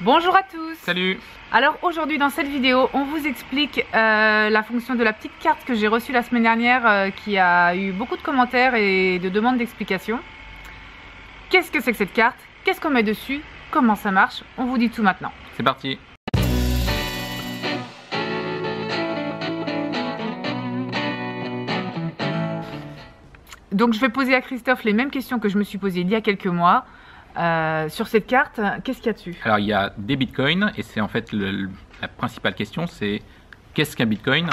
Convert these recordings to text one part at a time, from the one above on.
Bonjour à tous. Salut. Alors aujourd'hui dans cette vidéo on vous explique la fonction de la petite carte que j'ai reçue la semaine dernière qui a eu beaucoup de commentaires et de demandes d'explications. Qu'est-ce que c'est que cette carte? Qu'est-ce qu'on met dessus? Comment ça marche? On vous dit tout maintenant. C'est parti. Donc je vais poser à Christophe les mêmes questions que je me suis posées il y a quelques mois. Sur cette carte, qu'est-ce qu'il y a dessus? Alors il y a des bitcoins et c'est en fait la principale question, c'est qu'est-ce qu'un bitcoin?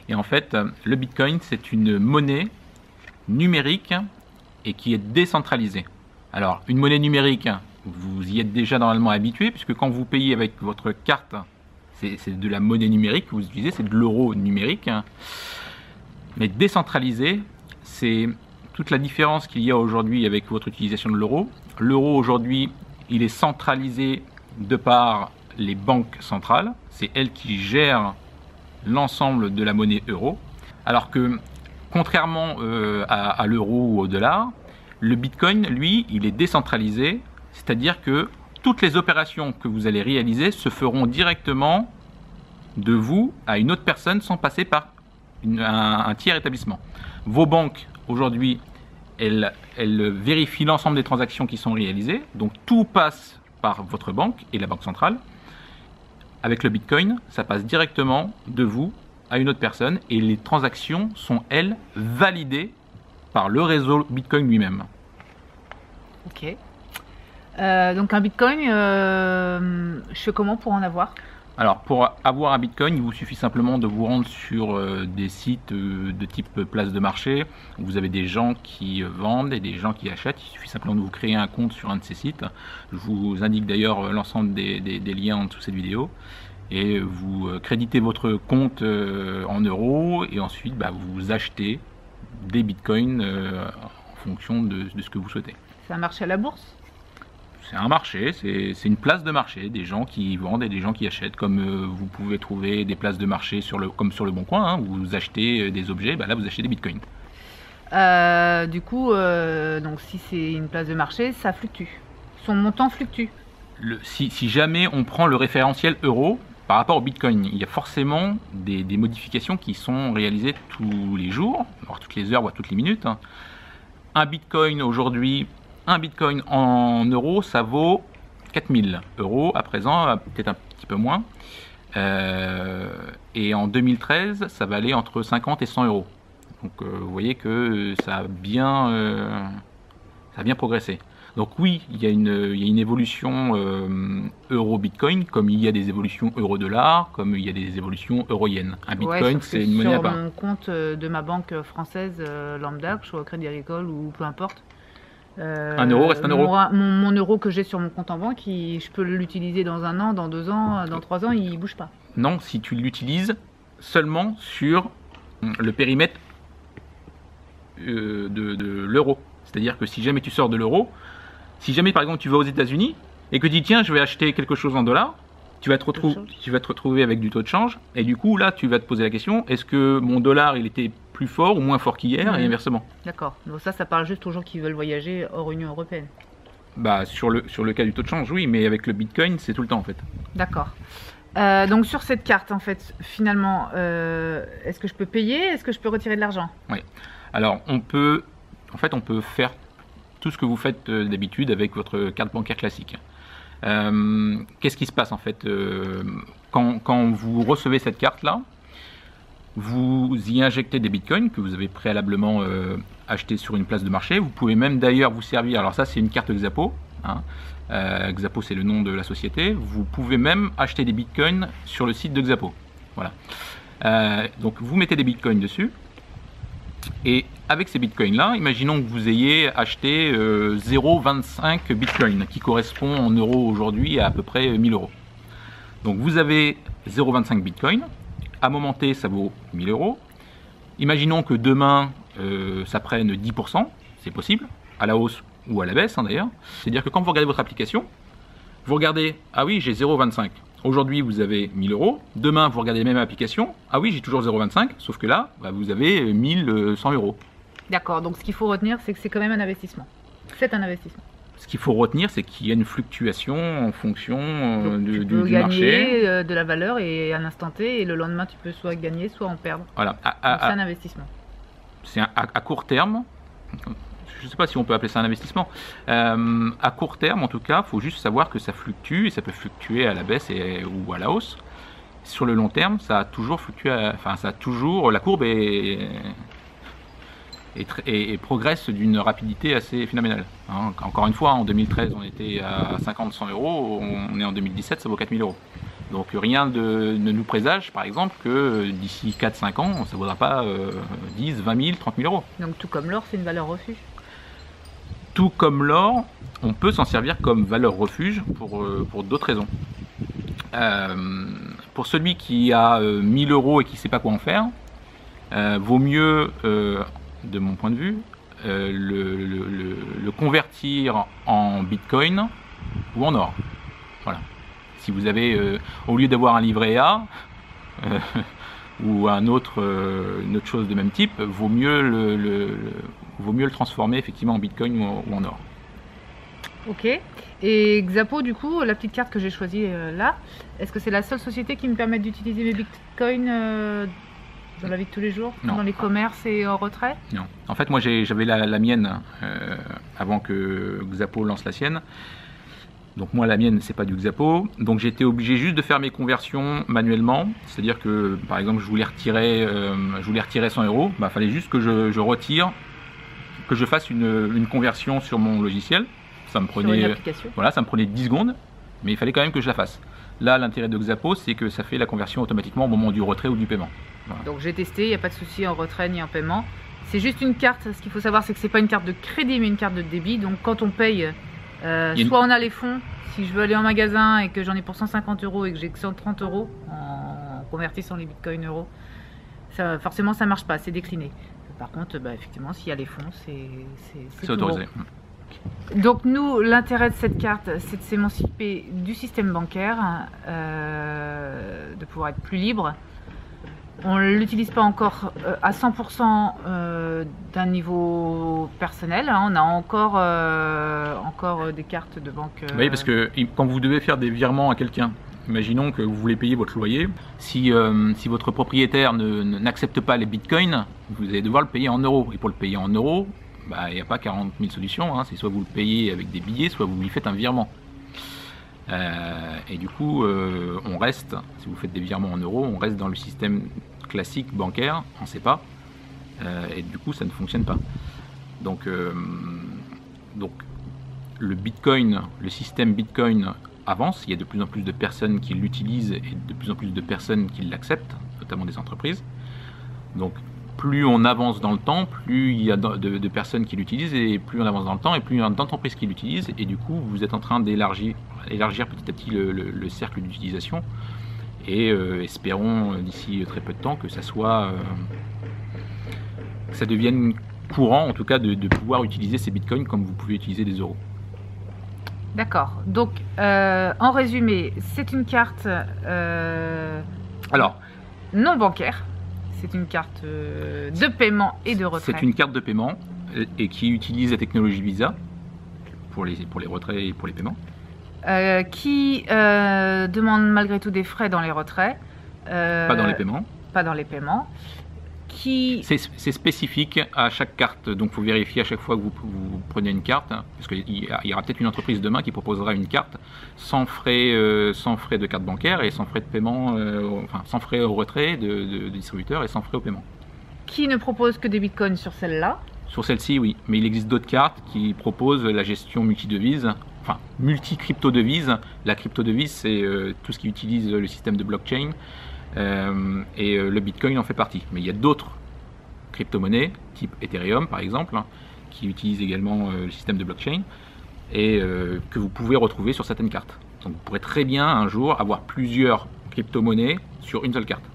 Et en fait le bitcoin c'est une monnaie numérique et qui est décentralisée. Alors une monnaie numérique, vous y êtes déjà normalement habitué puisque quand vous payez avec votre carte, c'est de la monnaie numérique que vous utilisez, c'est de l'euro numérique. Mais décentralisé, c'est toute la différence qu'il y a aujourd'hui avec votre utilisation de l'euro. L'euro aujourd'hui, il est centralisé de par les banques centrales. C'est elles qui gèrent l'ensemble de la monnaie euro. Alors que, contrairement à l'euro ou au dollar, le bitcoin, lui, il est décentralisé. C'est-à-dire que toutes les opérations que vous allez réaliser se feront directement de vous à une autre personne sans passer par un tiers établissement. Vos banques, aujourd'hui, elles vérifient l'ensemble des transactions qui sont réalisées. Donc tout passe par votre banque et la banque centrale. Avec le bitcoin, ça passe directement de vous à une autre personne et les transactions sont, elles, validées par le réseau bitcoin lui-même. Ok. Donc un bitcoin, je fais comment pour en avoir? Alors pour avoir un bitcoin, il vous suffit simplement de vous rendre sur des sites de type place de marché. Vous avez des gens qui vendent et des gens qui achètent. Il suffit simplement de vous créer un compte sur un de ces sites. Je vous indique d'ailleurs l'ensemble des liens en dessous de cette vidéo. Et vous créditez votre compte en euros et ensuite vous achetez des bitcoins en fonction de ce que vous souhaitez. C'est un marché à la bourse? C'est un marché, c'est une place de marché, des gens qui vendent et des gens qui achètent, comme vous pouvez trouver des places de marché comme sur le Bon Coin, où vous achetez des objets, là vous achetez des bitcoins. Du coup, donc si c'est une place de marché, ça fluctue. Son montant fluctue. Si jamais on prend le référentiel euro par rapport au bitcoin, il y a forcément des modifications qui sont réalisées tous les jours, voire toutes les heures, voire toutes les minutes. Un bitcoin aujourd'hui, un bitcoin en euros, ça vaut 4000 euros à présent, peut-être un petit peu moins. Et en 2013, ça valait entre 50 et 100 euros. Donc vous voyez que ça a bien progressé. Donc oui, il y a une évolution euro-bitcoin, comme il y a des évolutions euro-dollar, comme il y a des évolutions euro-yen. Un bitcoin, c'est une monnaie à part. Sur mon compte de ma banque française lambda, que je sois au Crédit Agricole ou peu importe, un euro reste un euro. Mon euro que j'ai sur mon compte en banque, je peux l'utiliser dans 1 an, dans 2 ans, dans 3 ans, il ne bouge pas. Non, si tu l'utilises seulement sur le périmètre de l'euro. C'est-à-dire que si jamais tu sors de l'euro, si jamais par exemple tu vas aux États-Unis et que tu dis tiens je vais acheter quelque chose en dollars, tu vas te retrouver avec du taux de change et du coup là tu vas te poser la question, est-ce que mon dollar il était plus fort ou moins fort qu'hier et inversement. D'accord, donc ça parle juste aux gens qui veulent voyager hors Union Européenne. Sur le cas du taux de change oui, mais avec le bitcoin c'est tout le temps en fait. D'accord. Donc sur cette carte en fait finalement est-ce que je peux payer, est-ce que je peux retirer de l'argent? Oui. Alors on peut faire tout ce que vous faites d'habitude avec votre carte bancaire classique. Qu'est-ce qui se passe en fait quand vous recevez cette carte là, vous y injectez des bitcoins que vous avez préalablement achetés sur une place de marché. Vous pouvez même d'ailleurs vous servir, alors ça c'est une carte Xapo, Xapo c'est le nom de la société. Vous pouvez même acheter des bitcoins sur le site de Xapo. Voilà. Donc vous mettez des bitcoins dessus. Et avec ces bitcoins là, imaginons que vous ayez acheté 0,25 bitcoin qui correspond en euros aujourd'hui à peu près 1000 euros. Donc vous avez 0,25 bitcoin, à moment T ça vaut 1000 euros. Imaginons que demain ça prenne 10%, c'est possible, à la hausse ou à la baisse d'ailleurs. C'est-à-dire que quand vous regardez votre application, vous regardez, ah oui j'ai 0,25. Aujourd'hui, vous avez 1000 euros. Demain, vous regardez la même application. Ah oui, j'ai toujours 0,25. Sauf que là, vous avez 1100 euros. D'accord. Donc, ce qu'il faut retenir, c'est que c'est quand même un investissement. C'est un investissement. ce qu'il faut retenir, c'est qu'il y a une fluctuation en fonction Donc, tu du peux marché. gagner de la valeur et à un instant T, et le lendemain, tu peux soit gagner, soit en perdre. Voilà. Donc, c'est un investissement. C'est à court terme. Je ne sais pas si on peut appeler ça un investissement. À court terme, en tout cas, il faut juste savoir que ça fluctue et ça peut fluctuer à la baisse ou à la hausse. Sur le long terme, ça a toujours fluctué. La courbe et progresse d'une rapidité assez phénoménale. Hein, encore une fois, en 2013, on était à 50-100 euros. On est en 2017, ça vaut 4000 euros. Donc rien ne nous présage, par exemple, que d'ici 4-5 ans, ça ne vaudra pas 10, 20 000, 30 000 euros. Donc tout comme l'or, c'est une valeur refuge. Tout comme l'or, on peut s'en servir comme valeur refuge pour d'autres raisons. Pour celui qui a 1000 euros et qui ne sait pas quoi en faire, vaut mieux, de mon point de vue, le convertir en bitcoin ou en or. Voilà. Si vous avez, au lieu d'avoir un livret A ou une autre chose de même type, vaut mieux le transformer effectivement en bitcoin ou en or. Ok. Et Xapo, du coup, la petite carte que j'ai choisie là, est-ce que c'est la seule société qui me permet d'utiliser mes bitcoins dans la vie de tous les jours, Non. dans les commerces et en retrait? Non. En fait, moi j'avais la mienne avant que Xapo lance la sienne. Donc moi la mienne c'est pas du Xapo, donc j'étais obligé juste de faire mes conversions manuellement, c'est-à-dire que par exemple je voulais retirer 100 euros, bah fallait juste que je retire, que je fasse une conversion sur mon logiciel. Ça me prenait, voilà, ça me prenait 10 secondes, mais il fallait quand même que je la fasse. Là l'intérêt de Xapo c'est que ça fait la conversion automatiquement au moment du retrait ou du paiement. Voilà. Donc j'ai testé, il n'y a pas de souci en retrait ni en paiement. C'est juste une carte, ce qu'il faut savoir c'est que c'est pas une carte de crédit mais une carte de débit, donc quand on paye, soit on a les fonds, si je veux aller en magasin et que j'en ai pour 150 euros et que j'ai que 130 euros en convertissant les bitcoins euros, forcément ça marche pas, c'est décliné. Par contre, effectivement, s'il y a les fonds, c'est autorisé. Donc nous, l'intérêt de cette carte, c'est de s'émanciper du système bancaire, de pouvoir être plus libre. On ne l'utilise pas encore à 100% d'un niveau personnel. Hein. On a encore des cartes de banque. Oui, parce que quand vous devez faire des virements à quelqu'un, imaginons que vous voulez payer votre loyer, si votre propriétaire n'accepte pas les bitcoins, vous allez devoir le payer en euros. Et pour le payer en euros, il n'y a pas 40 000 solutions. Hein. C'est soit vous le payez avec des billets, soit vous lui faites un virement. Et du coup, on reste, si vous faites des virements en euros, on reste dans le système classique bancaire, on ne sait pas, et du coup ça ne fonctionne pas. Donc le Bitcoin, le système Bitcoin avance, il y a de plus en plus de personnes qui l'utilisent et de plus en plus de personnes qui l'acceptent, notamment des entreprises. Donc plus on avance dans le temps, plus il y a de personnes qui l'utilisent, et plus on avance dans le temps, et plus il y a d'entreprises qui l'utilisent, et du coup vous êtes en train d'élargir petit à petit le cercle d'utilisation, et espérons d'ici très peu de temps que ça devienne courant, en tout cas de pouvoir utiliser ces bitcoins comme vous pouvez utiliser des euros. D'accord, donc en résumé, c'est une carte Alors, non bancaire. C'est une carte de paiement et de retrait. C'est une carte de paiement et qui utilise la technologie Visa pour les retraits et pour les paiements. Qui demande malgré tout des frais dans les retraits. Pas dans les paiements. Pas dans les paiements. C'est spécifique à chaque carte, donc il faut vérifier à chaque fois que vous prenez une carte, hein, parce qu'il y aura peut-être une entreprise demain qui proposera une carte sans frais de carte bancaire et sans frais de paiement, sans frais au retrait de distributeur et sans frais au paiement. Qui ne propose que des bitcoins sur celle-là? Sur celle-ci, oui, mais il existe d'autres cartes qui proposent la gestion multi-devise, enfin multi-crypto-devise. La crypto-devise, c'est tout ce qui utilise le système de blockchain. Et le Bitcoin en fait partie. Mais il y a d'autres crypto-monnaies, type Ethereum par exemple, hein, qui utilisent également le système de blockchain et que vous pouvez retrouver sur certaines cartes. Donc vous pourrez très bien un jour avoir plusieurs crypto-monnaies sur une seule carte.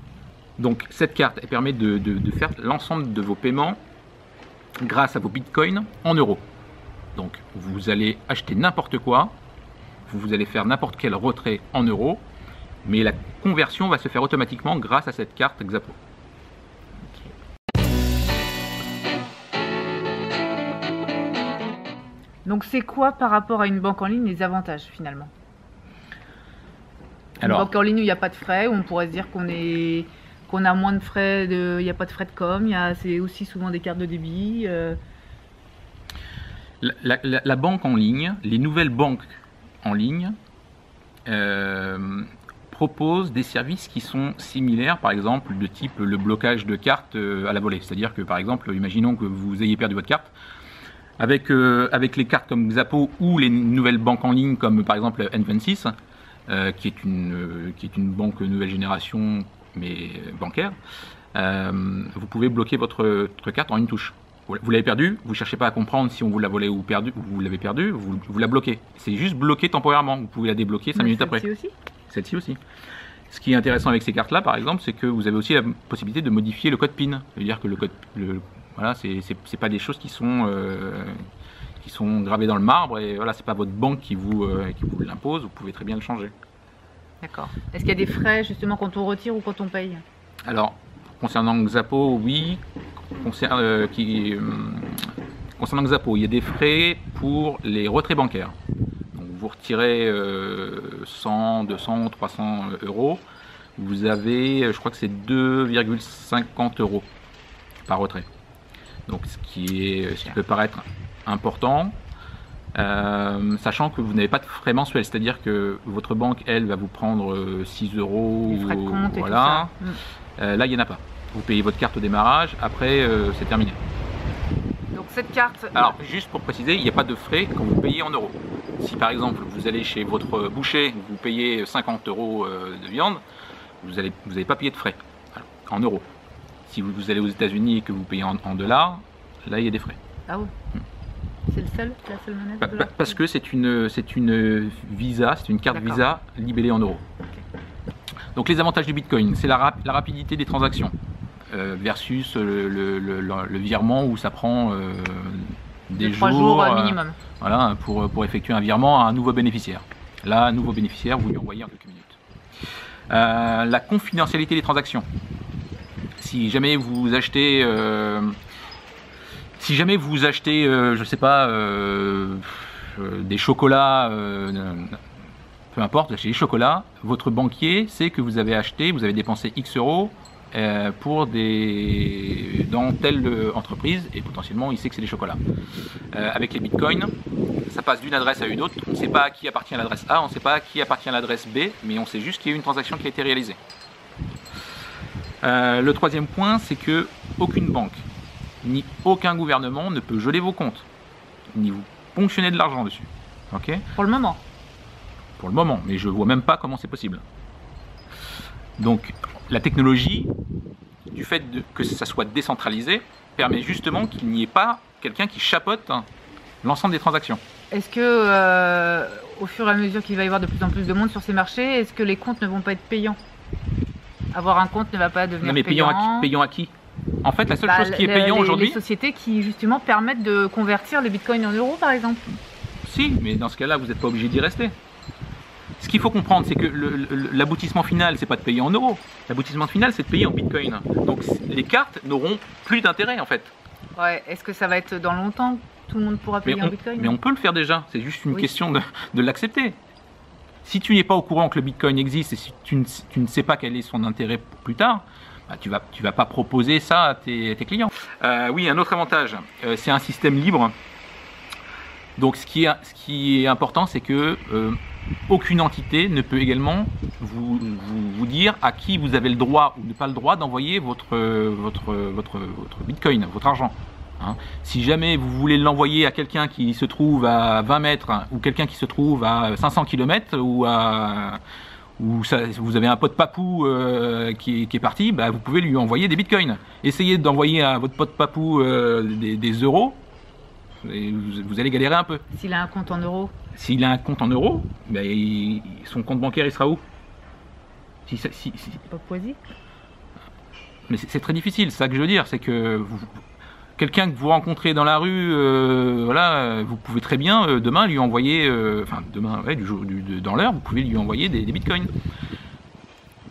Donc cette carte elle permet de faire l'ensemble de vos paiements grâce à vos bitcoins en euros. Donc vous allez acheter n'importe quoi, vous allez faire n'importe quel retrait en euros, mais la conversion va se faire automatiquement grâce à cette carte Xapo. Donc c'est quoi par rapport à une banque en ligne les avantages finalement? Une Alors, banque en ligne où il n'y a pas de frais, où on pourrait se dire qu'on a moins de frais, il n'y a pas de frais de com, c'est aussi souvent des cartes de débit. la banque en ligne, les nouvelles banques en ligne proposent des services qui sont similaires, par exemple de type le blocage de cartes à la volée. C'est-à-dire que par exemple, imaginons que vous ayez perdu votre carte, avec les cartes comme Xapo ou les nouvelles banques en ligne comme par exemple N26, qui est une banque nouvelle génération mais bancaire, vous pouvez bloquer votre carte en une touche. Vous l'avez perdue, vous ne cherchez pas à comprendre si on vous l'a volée ou vous l'avez perdue, vous la bloquez. C'est juste bloqué temporairement, vous pouvez la débloquer 5 minutes après. Celle-ci aussi. Ce qui est intéressant avec ces cartes-là, par exemple, c'est que vous avez aussi la possibilité de modifier le code PIN. Ça veut dire que voilà, c'est pas des choses qui sont gravées dans le marbre, et voilà, c'est pas votre banque qui vous l'impose, vous pouvez très bien le changer. D'accord. Est-ce qu'il y a des frais justement quand on retire ou quand on paye? Alors, concernant Xapo, oui. Concernant Xapo, il y a des frais pour les retraits bancaires. Donc, vous retirez 100, 200, 300 euros. Vous avez, je crois que c'est 2,50 euros par retrait. Donc, ce qui peut paraître important, sachant que vous n'avez pas de frais mensuels, c'est-à-dire que votre banque, elle, va vous prendre 6 euros. Les frais de compte voilà. Et tout ça. Là, il n'y en a pas. Vous payez votre carte au démarrage, après c'est terminé. Donc cette carte... Alors juste pour préciser, il n'y a pas de frais quand vous payez en euros. Si par exemple vous allez chez votre boucher, vous payez 50 euros de viande, vous n'allez pas payer de frais en euros. Si vous allez aux États-Unis et que vous payez en dollars, là il y a des frais. Ah oui. C'est la seule monnaie Parce que c'est une Visa, c'est une carte Visa libellée en euros. Okay. Donc les avantages du Bitcoin, c'est la rapidité des transactions. Versus le virement où ça prend des 3 jours minimum. Voilà, pour effectuer un virement à un nouveau bénéficiaire. Là, un nouveau bénéficiaire, vous lui envoyez en quelques minutes. La confidentialité des transactions. Si jamais vous achetez, je sais pas, des chocolats, peu importe, vous achetez des chocolats, votre banquier sait que vous avez dépensé X euros dans telle entreprise, et potentiellement il sait que c'est des chocolats. Avec les bitcoins, ça passe d'une adresse à une autre, on ne sait pas à qui appartient l'adresse A, on ne sait pas à qui appartient l'adresse B, mais on sait juste qu'il y a eu une transaction qui a été réalisée. Le troisième point, c'est que aucune banque, ni aucun gouvernement ne peut geler vos comptes, ni vous ponctionner de l'argent dessus. Okay ? Pour le moment. Pour le moment, mais je vois même pas comment c'est possible. Donc, la technologie, du fait que ça soit décentralisé, permet justement qu'il n'y ait pas quelqu'un qui chapeaute l'ensemble des transactions. Est-ce que, au fur et à mesure qu'il va y avoir de plus en plus de monde sur ces marchés, est-ce que les comptes ne vont pas être payants? Avoir un compte ne va pas devenir payant. Payant à qui? En fait, la seule chose qui est payante aujourd'hui... Les sociétés qui, justement, permettent de convertir le bitcoin en euros, par exemple. Si, mais dans ce cas-là, vous n'êtes pas obligé d'y rester. Ce qu'il faut comprendre, c'est que l'aboutissement final, c'est pas de payer en euros. L'aboutissement final, c'est de payer en bitcoin. Donc les cartes n'auront plus d'intérêt en fait. Ouais, est-ce que ça va être dans longtemps? Tout le monde pourra payer en bitcoin? Mais on peut le faire déjà, c'est juste une question de l'accepter. Si tu n'es pas au courant que le bitcoin existe et si tu ne sais pas quel est son intérêt plus tard, bah, tu vas pas proposer ça à tes clients. Oui, un autre avantage, c'est un système libre. Donc ce qui est important, c'est que aucune entité ne peut également vous dire à qui vous avez le droit ou pas le droit d'envoyer votre bitcoin, votre argent. Hein. Si jamais vous voulez l'envoyer à quelqu'un qui se trouve à 20 mètres ou quelqu'un qui se trouve à 500 km ou vous avez un pote papou qui est parti, bah, vous pouvez lui envoyer des bitcoins. Essayez d'envoyer à votre pote papou des euros. Et vous allez galérer un peu. S'il a un compte en euros? S'il a un compte en euros, ben son compte bancaire il sera où? Papouasie. Mais c'est très difficile, c'est ça que je veux dire, c'est que quelqu'un que vous rencontrez dans la rue, voilà, vous pouvez très bien demain lui envoyer, dans l'heure, vous pouvez lui envoyer des bitcoins.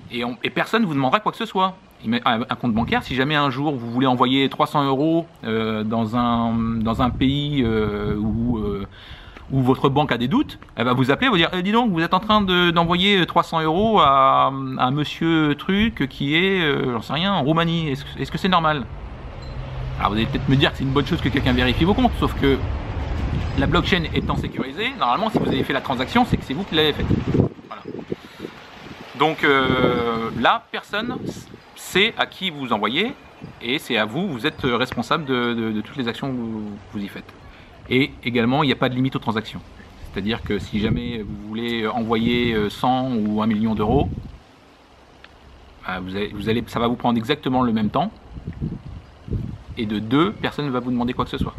Et personne ne vous demandera quoi que ce soit. un compte bancaire. Si jamais un jour vous voulez envoyer 300 € dans un pays où votre banque a des doutes, elle va vous appeler, vous dire dis donc, vous êtes en train d'envoyer 300 € à un monsieur truc qui est, j'en sais rien, en Roumanie. Est-ce que c'est normal? Alors vous allez peut-être me dire que c'est une bonne chose que quelqu'un vérifie vos comptes, sauf que la blockchain étant sécurisée, normalement si vous avez fait la transaction, c'est que c'est vous qui l'avez faite. Voilà. Donc là, personne sait à qui vous envoyez, et c'est à vous, vous êtes responsable de toutes les actions que vous y faites. Et également, il n'y a pas de limite aux transactions. C'est-à-dire que si jamais vous voulez envoyer 100 ou 1 million d'euros, ça va vous prendre exactement le même temps. Et de deux, personne ne va vous demander quoi que ce soit.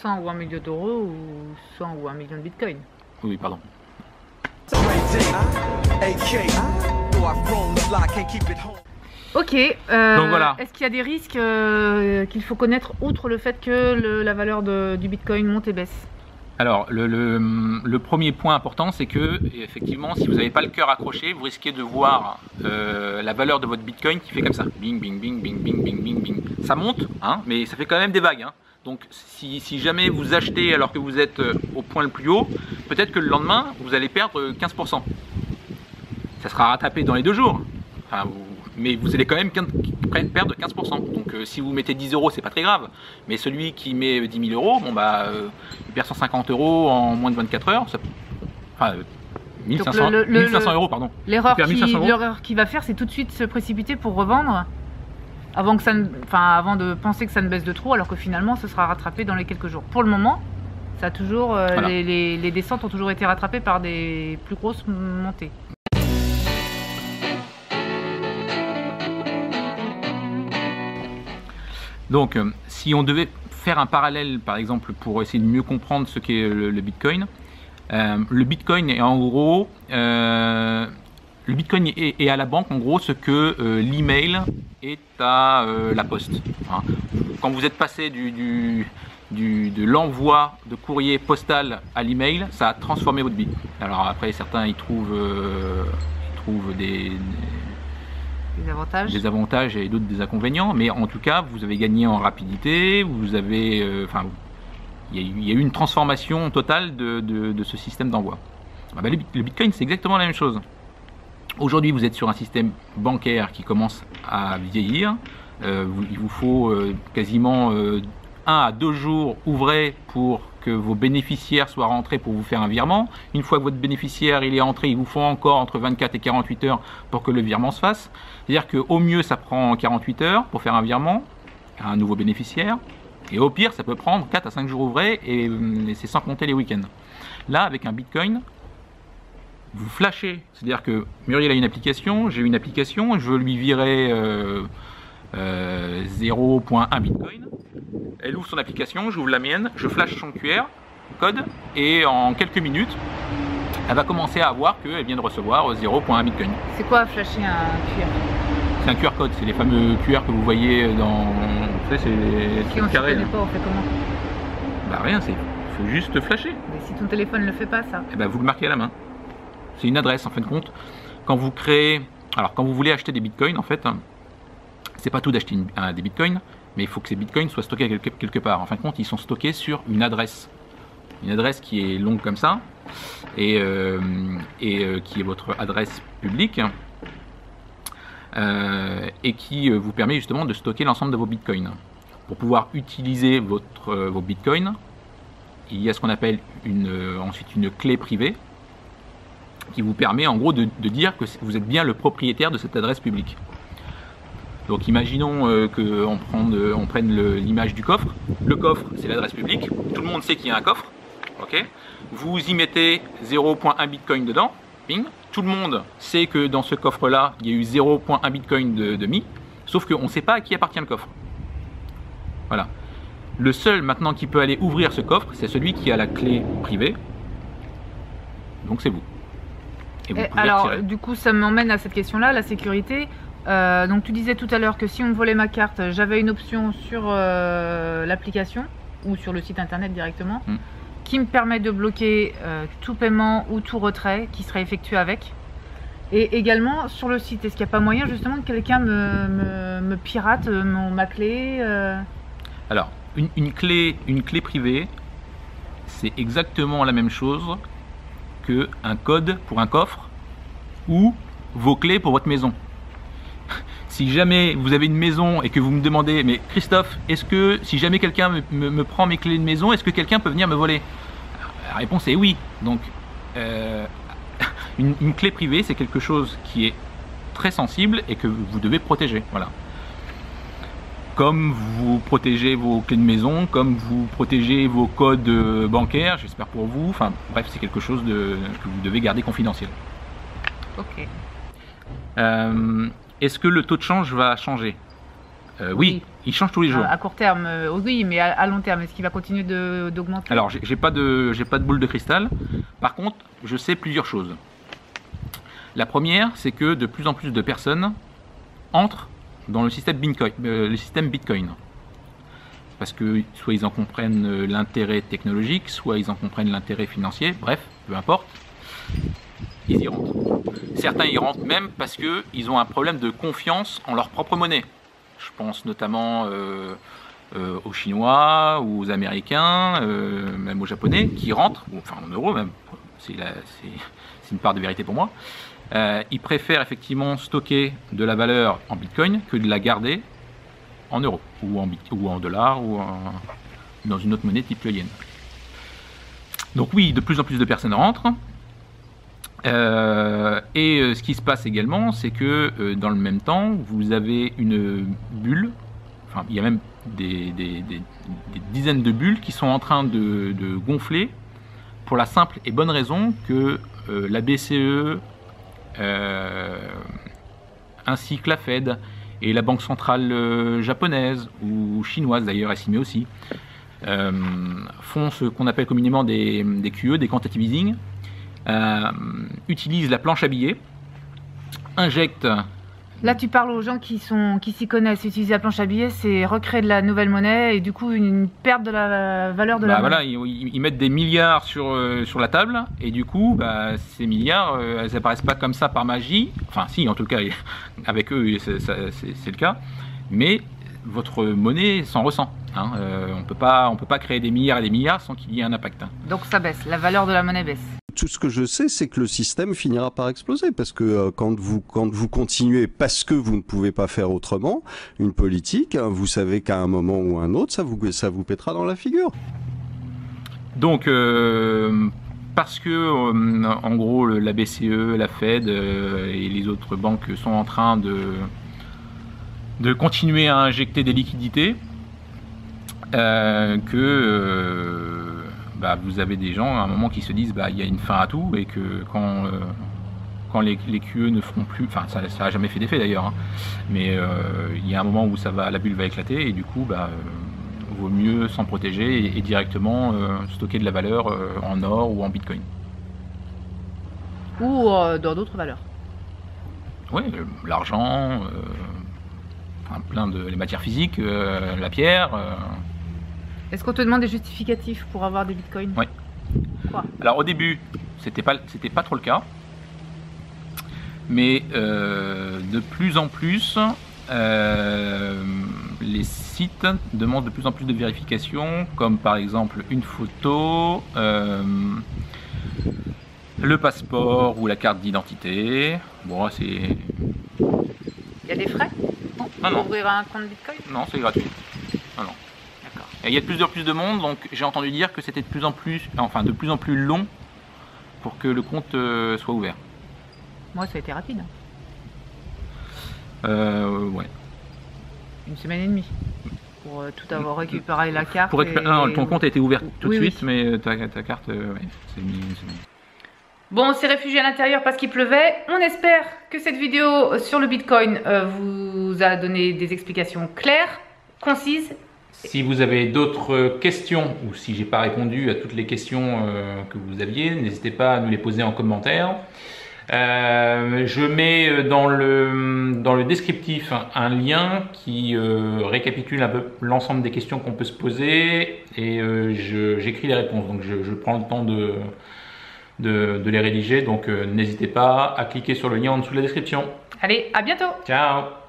100 ou 1 million d'euros ou 100 ou 1 million de bitcoin. Oui, pardon. Ok, donc voilà. Est-ce qu'il y a des risques qu'il faut connaître outre le fait que la valeur du bitcoin monte et baisse? Alors, le premier point important, c'est que, effectivement, si vous n'avez pas le cœur accroché, vous risquez de voir la valeur de votre bitcoin qui fait comme ça. Bing, bing, bing, bing, bing, bing, bing, bing. Ça monte, hein, mais ça fait quand même des vagues. Hein. Donc, si jamais vous achetez alors que vous êtes au point le plus haut, peut-être que le lendemain, vous allez perdre 15%. Ça sera rattrapé dans les 2 jours. Enfin, mais vous allez quand même perdre 15%. Donc si vous mettez 10 €, c'est pas très grave. Mais celui qui met 10 000 €, bon bah, il perd 150 € en moins de 24 heures. Enfin, 1500 €, pardon. L'erreur qu'il va faire, c'est tout de suite se précipiter pour revendre avant de penser que ça ne baisse de trop, alors que finalement, ce sera rattrapé dans les quelques jours. Pour le moment, ça a toujours, voilà. Les descentes ont toujours été rattrapées par des plus grosses montées. Donc, si on devait faire un parallèle, par exemple, pour essayer de mieux comprendre ce qu'est le Bitcoin, le Bitcoin est en gros, le Bitcoin est à la banque en gros ce que l'email est à la poste. Hein. Quand vous êtes passé de l'envoi de courrier postal à l'email, ça a transformé votre vie. Alors après, certains y trouvent des avantages et d'autres des inconvénients, mais en tout cas vous avez gagné en rapidité, vous avez, il y a eu une transformation totale de ce système d'envoi. Le Bitcoin, c'est exactement la même chose. Aujourd'hui vous êtes sur un système bancaire qui commence à vieillir, il vous faut quasiment 1 à 2 jours ouvrés pour que vos bénéficiaires soient rentrés pour vous faire un virement. Une fois que votre bénéficiaire il est entré, il vous faut encore entre 24 et 48 heures pour que le virement se fasse. C'est-à-dire qu'au mieux ça prend 48 heures pour faire un virement à un nouveau bénéficiaire, et au pire ça peut prendre 4 à 5 jours ouvrés, et c'est sans compter les week-ends. Là, avec un Bitcoin, vous flashez, c'est-à-dire que Muriel a une application, j'ai une application, je veux lui virer 0.1 Bitcoin. Elle ouvre son application, j'ouvre la mienne, je flash son QR code, et en quelques minutes, elle va commencer à voir qu'elle vient de recevoir 0.1 Bitcoin. C'est quoi flasher un QR? C'est un QR code, c'est les fameux QR que vous voyez dans... Vous savez, c'est si on ne connaît pas, on fait comment? Bah rien, il faut juste flasher. Mais si ton téléphone ne le fait pas, ça? Et ben vous le marquez à la main. C'est une adresse en fin de compte. Quand vous créez... Alors quand vous voulez acheter des Bitcoins, en fait, c'est pas tout d'acheter des Bitcoins, mais il faut que ces Bitcoins soient stockés quelque part. En fin de compte, ils sont stockés sur une adresse. Une adresse qui est longue comme ça, et qui est votre adresse publique, et qui vous permet justement de stocker l'ensemble de vos Bitcoins. Pour pouvoir utiliser vos Bitcoins, il y a ce qu'on appelle ensuite une clé privée, qui vous permet en gros de dire que vous êtes bien le propriétaire de cette adresse publique. Donc imaginons qu'on prenne l'image du coffre. Le coffre, c'est l'adresse publique. Tout le monde sait qu'il y a un coffre. Okay. Vous y mettez 0.1 Bitcoin dedans. Ping. Tout le monde sait que dans ce coffre-là, il y a eu 0.1 Bitcoin de mis. Sauf qu'on ne sait pas à qui appartient le coffre. Voilà. Le seul maintenant qui peut aller ouvrir ce coffre, c'est celui qui a la clé privée. Donc c'est vous. Et vous pouvez alors, du coup, ça m'emmène à cette question-là, la sécurité. Donc tu disais tout à l'heure que si on me volait ma carte, j'avais une option sur l'application ou sur le site internet directement qui me permet de bloquer tout paiement ou tout retrait qui serait effectué avec. Et également sur le site, est-ce qu'il n'y a pas moyen justement que quelqu'un me pirate ma clé Alors, une clé privée, c'est exactement la même chose qu'un code pour un coffre ou vos clés pour votre maison. Si jamais vous avez une maison et que vous me demandez, mais Christophe, est-ce que si jamais quelqu'un me prend mes clés de maison, est-ce que quelqu'un peut venir me voler? La réponse est oui. Donc, une clé privée, c'est quelque chose qui est très sensible et que vous devez protéger. Voilà. Comme vous protégez vos clés de maison, comme vous protégez vos codes bancaires, j'espère pour vous. Enfin, bref, c'est quelque chose que vous devez garder confidentiel. Ok. Est-ce que le taux de change va changer? Oui, il change tous les jours. À court terme, oui, mais à long terme, est-ce qu'il va continuer d'augmenter? Alors, j'ai pas de boule de cristal. Par contre, je sais plusieurs choses. La première, c'est que de plus en plus de personnes entrent dans le système Bitcoin. Parce que soit ils en comprennent l'intérêt technologique, soit ils en comprennent l'intérêt financier, bref, peu importe, ils y rentrent. Certains y rentrent même parce qu'ils ont un problème de confiance en leur propre monnaie. Je pense notamment aux Chinois, ou aux Américains, même aux Japonais, qui rentrent, enfin en euros même, c'est une part de vérité pour moi. Ils préfèrent effectivement stocker de la valeur en Bitcoin que de la garder en euros, ou en dollars, ou dans une autre monnaie type le yen. Donc oui, de plus en plus de personnes rentrent. Ce qui se passe également, c'est que dans le même temps, vous avez une bulle, enfin il y a même des dizaines de bulles qui sont en train de gonfler pour la simple et bonne raison que la BCE ainsi que la Fed et la banque centrale japonaise ou chinoise d'ailleurs, elle s'y met aussi, font ce qu'on appelle communément des QE, des quantitative easing, utilisent la planche à billets, injectent... Là, tu parles aux gens qui s'y connaissent. Utiliser la planche à billets, c'est recréer de la nouvelle monnaie et du coup une perte de la valeur de la monnaie. Voilà, ils mettent des milliards sur la table et du coup, ces milliards, elles apparaissent pas comme ça par magie. Enfin, si, en tout cas, avec eux, c'est le cas. Mais votre monnaie s'en ressent. Hein. On peut pas créer des milliards et des milliards sans qu'il y ait un impact. Hein. Donc ça baisse, la valeur de la monnaie baisse. Tout ce que je sais, c'est que le système finira par exploser parce que quand vous continuez, parce que vous ne pouvez pas faire autrement, une politique, hein, vous savez qu'à un moment ou un autre, ça vous pètera dans la figure. Donc, parce que, en gros, la BCE, la Fed et les autres banques sont en train de continuer à injecter des liquidités, vous avez des gens à un moment qui se disent il y a une fin à tout et que quand les QE ne feront plus, enfin ça n'a jamais fait d'effet d'ailleurs, hein, mais il y a un moment où la bulle va éclater et du coup vaut mieux s'en protéger et directement stocker de la valeur en or ou en Bitcoin. Ou dans d'autres valeurs. Oui, l'argent, plein de les matières physiques, la pierre. Est-ce qu'on te demande des justificatifs pour avoir des bitcoins? Oui. Quoi? Alors au début, c'était pas trop le cas, mais de plus en plus, les sites demandent de plus en plus de vérifications, comme par exemple une photo, le passeport ou la carte d'identité. Bon, c'est... Il y a des frais? Non. Pour ouvrir un compte bitcoin? Non, c'est gratuit. Non. Et il y a de plus en plus de monde, donc j'ai entendu dire que c'était de plus en plus long pour que le compte soit ouvert. Moi, ça a été rapide. Ouais. Une semaine et demie pour tout avoir récupéré la carte. Ton compte a été ouvert tout de suite, oui. mais ta carte, c'est une semaine. Bon, on s'est réfugié à l'intérieur parce qu'il pleuvait. On espère que cette vidéo sur le Bitcoin vous a donné des explications claires, concises. Si vous avez d'autres questions ou si j'ai pas répondu à toutes les questions que vous aviez, n'hésitez pas à nous les poser en commentaire. Je mets dans le descriptif un lien qui récapitule un peu l'ensemble des questions qu'on peut se poser et j'écris les réponses. Donc je prends le temps de les rédiger. Donc n'hésitez pas à cliquer sur le lien en dessous de la description. Allez, à bientôt! Ciao!